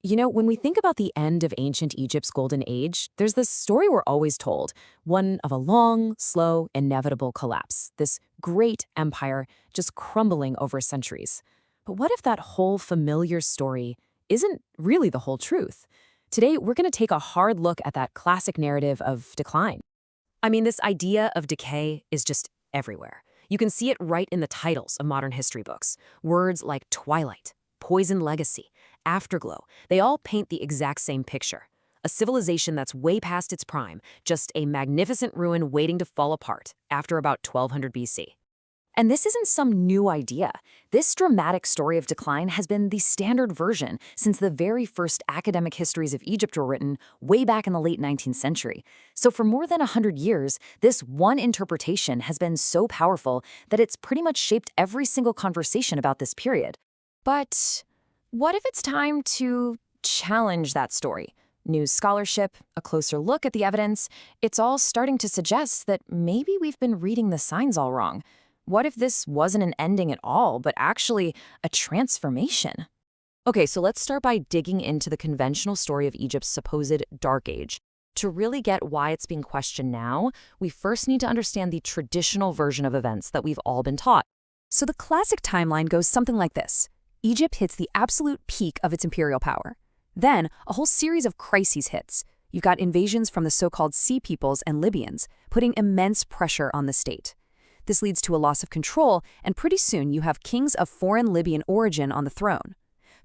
When we think about the end of ancient Egypt's golden age, there's this story we're always told, one of a long, slow, inevitable collapse, this great empire just crumbling over centuries. But what if that whole familiar story isn't really the whole truth? Today, we're going to take a hard look at that classic narrative of decline. This idea of decay is just everywhere. You can see it right in the titles of modern history books. Words like twilight, poison legacy, afterglow, they all paint the exact same picture. A civilization that's way past its prime, just a magnificent ruin waiting to fall apart after about 1200 BC. And this isn't some new idea. This dramatic story of decline has been the standard version since the very first academic histories of Egypt were written way back in the late 19th century. So for more than 100 years, this one interpretation has been so powerful that it's pretty much shaped every single conversation about this period. But what if it's time to challenge that story? New scholarship, a closer look at the evidence, it's all starting to suggest that maybe we've been reading the signs all wrong. What if this wasn't an ending at all, but actually a transformation? Okay, so let's start by digging into the conventional story of Egypt's supposed Dark Age. To really get why it's being questioned now, we first need to understand the traditional version of events that we've all been taught. So the classic timeline goes something like this. Egypt hits the absolute peak of its imperial power. Then, a whole series of crises hits. You've got invasions from the so-called Sea Peoples and Libyans, putting immense pressure on the state. This leads to a loss of control, and pretty soon you have kings of foreign Libyan origin on the throne.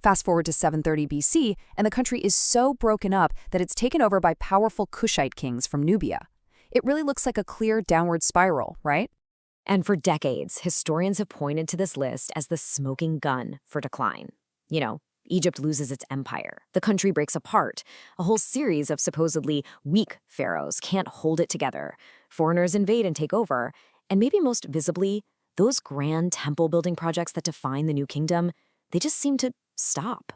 Fast forward to 730 BC, and the country is so broken up that it's taken over by powerful Kushite kings from Nubia. It really looks like a clear downward spiral, right? And for decades, historians have pointed to this list as the smoking gun for decline. Egypt loses its empire. The country breaks apart. A whole series of supposedly weak pharaohs can't hold it together. Foreigners invade and take over. And maybe most visibly, those grand temple-building projects that define the new kingdom, they just seem to stop.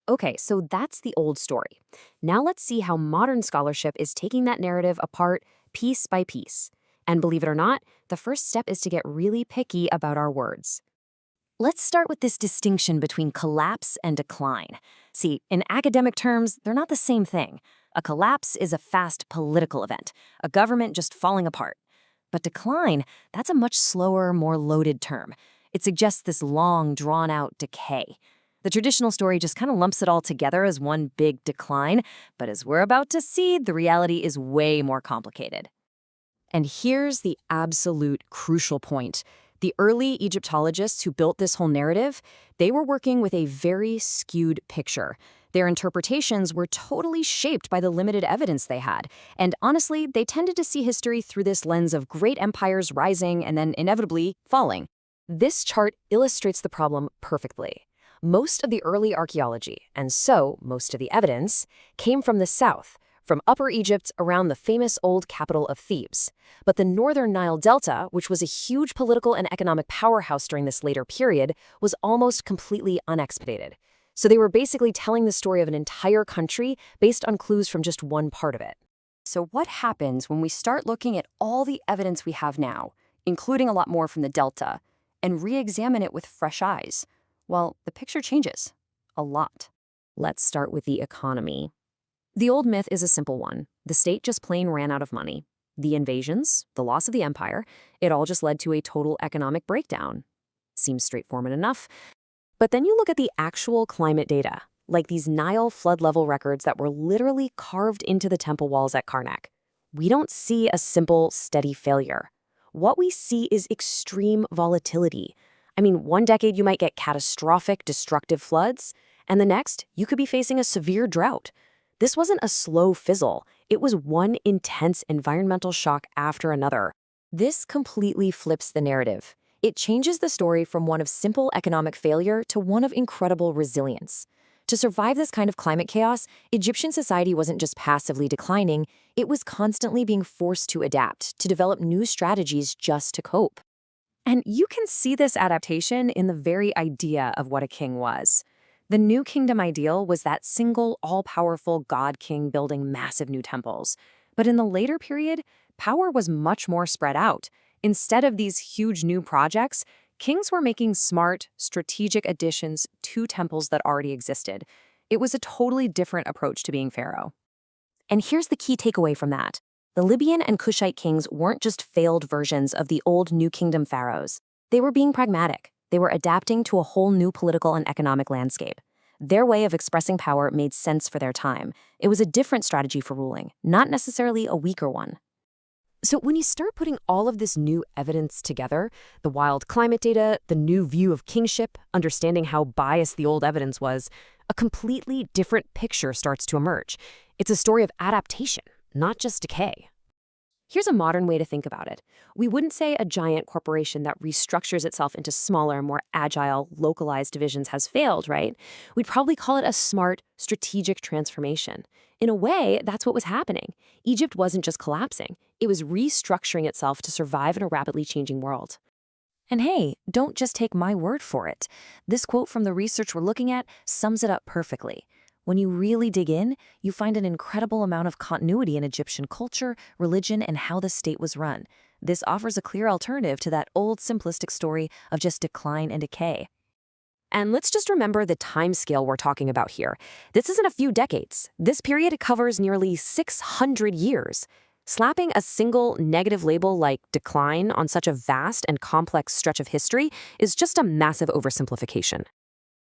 Okay, so that's the old story. Now let's see how modern scholarship is taking that narrative apart piece by piece. And believe it or not, the first step is to get really picky about our words. Let's start with this distinction between collapse and decline. See, in academic terms, they're not the same thing. A collapse is a fast political event, a government just falling apart. But decline, that's a much slower, more loaded term. It suggests this long, drawn-out decay. The traditional story just kind of lumps it all together as one big decline, but as we're about to see, the reality is way more complicated. And here's the absolute crucial point. The early Egyptologists who built this whole narrative, they were working with a very skewed picture. Their interpretations were totally shaped by the limited evidence they had. And honestly, they tended to see history through this lens of great empires rising and then inevitably falling. This chart illustrates the problem perfectly. Most of the early archaeology, and so most of the evidence, came from the south, from Upper Egypt around the famous old capital of Thebes. But the northern Nile Delta, which was a huge political and economic powerhouse during this later period, was almost completely unexploited. So they were basically telling the story of an entire country based on clues from just one part of it. So what happens when we start looking at all the evidence we have now, including a lot more from the Delta, and re-examine it with fresh eyes? Well, the picture changes. A lot. Let's start with the economy. The old myth is a simple one. The state just plain ran out of money. The invasions, the loss of the empire, it all just led to a total economic breakdown. Seems straightforward enough. But then you look at the actual climate data, like these Nile flood level records that were literally carved into the temple walls at Karnak. We don't see a simple, steady failure. What we see is extreme volatility. One decade you might get catastrophic, destructive floods, and the next, you could be facing a severe drought. This wasn't a slow fizzle. It was one intense environmental shock after another. This completely flips the narrative. It changes the story from one of simple economic failure to one of incredible resilience. To survive this kind of climate chaos, Egyptian society wasn't just passively declining, it was constantly being forced to adapt, to develop new strategies just to cope. And you can see this adaptation in the very idea of what a king was. The New Kingdom ideal was that single, all-powerful god-king building massive new temples. But in the later period, power was much more spread out. Instead of these huge new projects, kings were making smart, strategic additions to temples that already existed. It was a totally different approach to being pharaoh. And here's the key takeaway from that. The Libyan and Kushite kings weren't just failed versions of the old New Kingdom pharaohs. They were being pragmatic. They were adapting to a whole new political and economic landscape. Their way of expressing power made sense for their time. It was a different strategy for ruling, not necessarily a weaker one. So when you start putting all of this new evidence together, the wild climate data, the new view of kingship, understanding how biased the old evidence was, a completely different picture starts to emerge. It's a story of adaptation, not just decay. Here's a modern way to think about it. We wouldn't say a giant corporation that restructures itself into smaller, more agile, localized divisions has failed, right? We'd probably call it a smart, strategic transformation. In a way, that's what was happening. Egypt wasn't just collapsing. It was restructuring itself to survive in a rapidly changing world. And hey, don't just take my word for it. This quote from the research we're looking at sums it up perfectly. When you really dig in, you find an incredible amount of continuity in Egyptian culture, religion, and how the state was run. This offers a clear alternative to that old simplistic story of just decline and decay. And let's just remember the time scale we're talking about here. This isn't a few decades. This period covers nearly 600 years. Slapping a single negative label like decline on such a vast and complex stretch of history is just a massive oversimplification.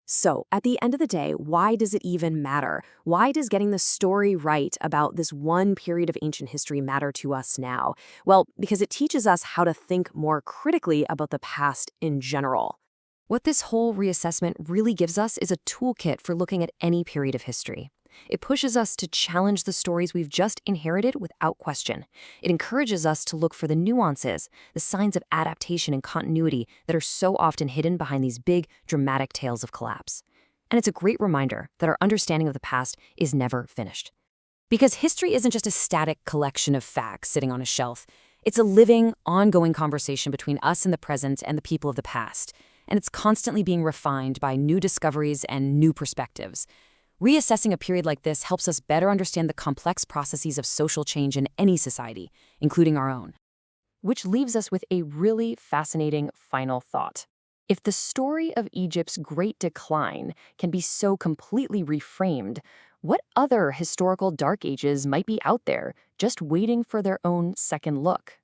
So, at the end of the day, why does it even matter? Why does getting the story right about this one period of ancient history matter to us now? Well, because it teaches us how to think more critically about the past in general. What this whole reassessment really gives us is a toolkit for looking at any period of history. It pushes us to challenge the stories we've just inherited without question. It encourages us to look for the nuances, the signs of adaptation and continuity that are so often hidden behind these big, dramatic tales of collapse. And it's a great reminder that our understanding of the past is never finished. Because history isn't just a static collection of facts sitting on a shelf. It's a living, ongoing conversation between us in the present and the people of the past. And it's constantly being refined by new discoveries and new perspectives. Reassessing a period like this helps us better understand the complex processes of social change in any society, including our own. Which leaves us with a really fascinating final thought. If the story of Egypt's great decline can be so completely reframed, what other historical dark ages might be out there just waiting for their own second look?